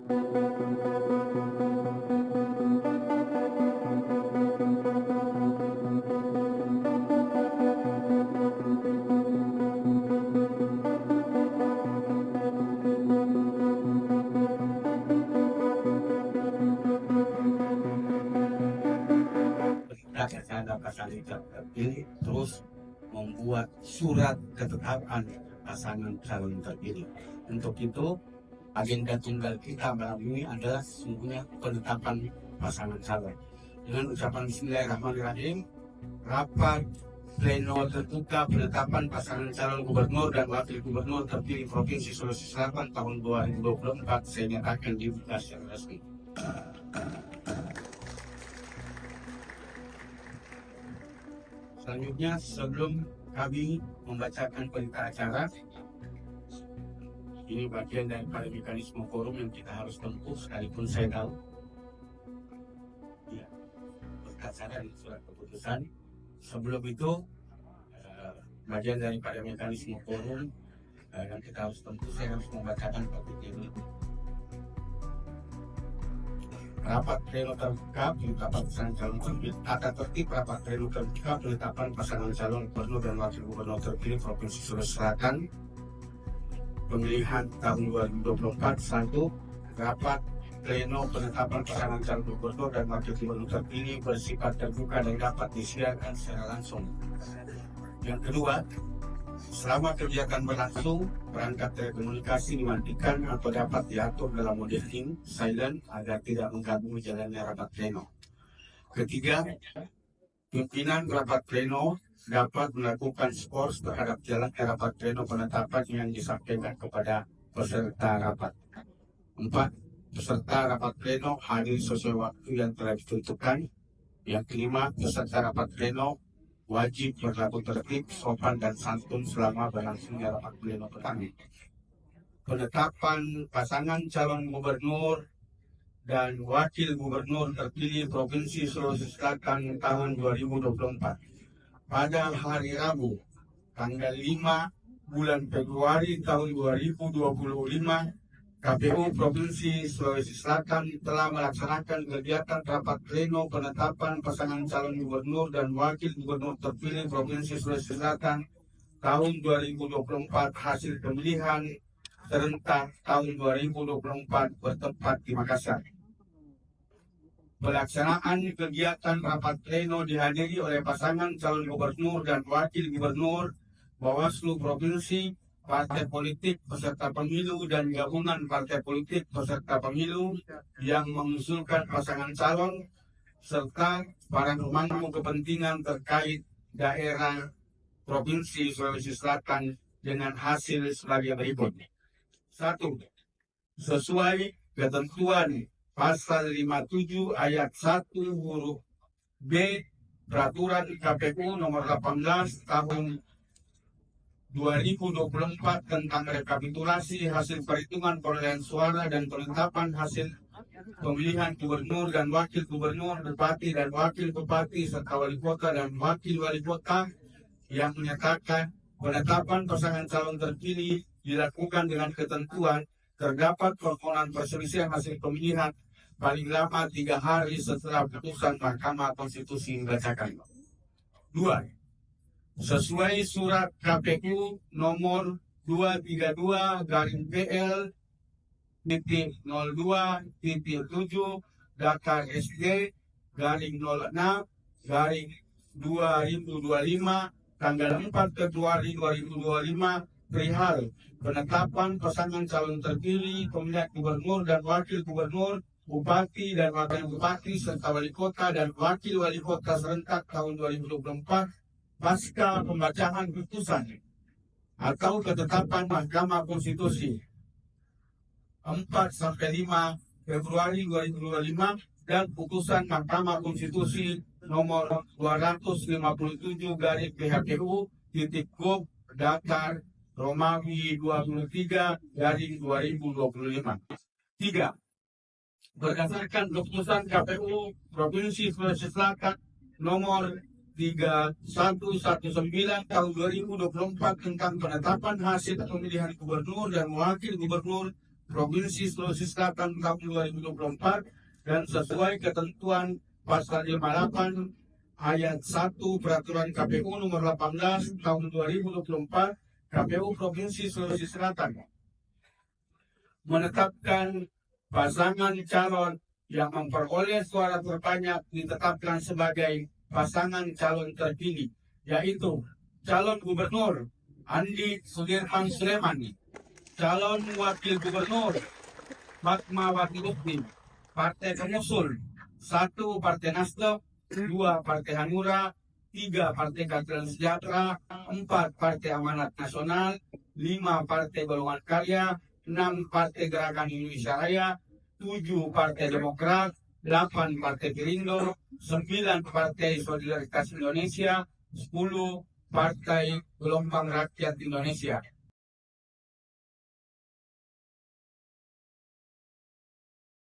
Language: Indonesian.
Ada pasal terpilih terus membuat surat ketetapan pasangan calon terpilih. Untuk itu agenda tunggal kita malam ini adalah sesungguhnya penetapan pasangan calon. Dengan ucapan Bismillahirrahmanirrahim, rapat pleno terbuka penetapan pasangan calon gubernur dan wakil gubernur terpilih Provinsi Sulawesi Selatan tahun 2024 saya nyatakan dibuka secara resmi. Selanjutnya, sebelum kami membacakan berita acara, ini bagian daripada mekanisme forum yang kita harus tempuh, sekalipun saya tahu ya, berdasarkan surat keputusan. Sebelum itu, bagian daripada mekanisme forum yang kita harus tempuh, saya harus membacakan topik ini. Rapat pleno terbuka penetapan pasangan calon terpilih. Tata tertib rapat pleno terbuka penetapan pasangan calon gubernur dan wakil gubernur terpilih Provinsi Sulawesi Selatan pemilihan tahun 2024. 1. Rapat pleno penetapan pasangan calon gubernur dan wakil gubernur terpilih bersifat terbuka dan dapat disiarkan secara langsung. Yang kedua, selama kegiatan berlangsung, perangkat telekomunikasi dimatikan atau dapat diatur dalam mode dim, silent, agar tidak mengganggu jalannya rapat pleno. Ketiga, pimpinan rapat pleno dapat melakukan skor terhadap jalannya rapat pleno penetapan yang disampaikan kepada peserta rapat. 4. Peserta rapat pleno hadir sesuai waktu yang telah ditentukan. Yang kelima, peserta rapat pleno wajib berlaku tertib, sopan, dan santun selama berlangsungnya rapat pleno pertama. Penetapan pasangan calon gubernur dan wakil gubernur terpilih Provinsi Sulawesi Selatan tahun 2024. Pada hari Rabu, tanggal 5 bulan Februari tahun 2025, KPU Provinsi Sulawesi Selatan telah melaksanakan kegiatan rapat pleno penetapan pasangan calon gubernur dan wakil gubernur terpilih Provinsi Sulawesi Selatan tahun 2024. Hasil pemilihan serentak tahun 2024 bertempat di Makassar. Pelaksanaan kegiatan rapat pleno dihadiri oleh pasangan calon gubernur dan wakil gubernur, Bawaslu Provinsi, partai politik peserta pemilu, dan gabungan partai politik peserta pemilu yang mengusulkan pasangan calon, serta para pemangku kepentingan terkait daerah Provinsi Sulawesi Selatan dengan hasil sebagai berikut. 1. Sesuai ketentuan Pasal 57 Ayat 1 huruf B Peraturan KPU Nomor 18 Tahun 2024 tentang rekapitulasi hasil perhitungan perolehan suara dan penetapan hasil pemilihan gubernur dan wakil gubernur, bupati dan wakil bupati, serta wali kota dan wakil wali kota, yang menyatakan penetapan pasangan calon terpilih dilakukan dengan ketentuan terdapat permohonan perselisihan hasil pemilihan paling lama 3 hari setelah putusan Mahkamah Konstitusi dibacakan. 2. Sesuai surat KPU nomor 232-PL.02.7 Dakar SD /06/2025 tanggal 4 Februari 2025 perihal penetapan pasangan calon terpilih pemilihan gubernur dan wakil gubernur, bupati dan wakil bupati, serta wali kota dan wakil wali kota serentak tahun 2024 pasca pembacaan putusan atau ketetapan Mahkamah Konstitusi 4-5 Februari 2025 dan putusan Mahkamah Konstitusi nomor 257/PHPU Dakar Romawi 23/2025. 3. Berdasarkan keputusan KPU Provinsi Sulawesi Selatan nomor 3119 tahun 2024 tentang penetapan hasil pemilihan gubernur dan wakil gubernur Provinsi Sulawesi Selatan tahun 2024 dan sesuai ketentuan pasal 58 ayat 1 Peraturan KPU nomor 18 tahun 2024, KPU Provinsi Sulawesi Selatan menetapkan pasangan calon yang memperoleh suara terbanyak ditetapkan sebagai pasangan calon terpilih, yaitu calon gubernur Andi Sudirman Sulaiman, calon wakil gubernur Fatmawati Lutfi, partai pengusul 1 Partai Nasdem, 2 Partai Hanura, 3 Partai Keadilan Sejahtera, 4 Partai Amanat Nasional, 5 Partai Golongan Karya, 6 Partai Gerakan Indonesia Raya, 7 Partai Demokrat, 8 Partai Perindo, 9 Partai Solidaritas Indonesia, 10 Partai Gelombang Rakyat Indonesia.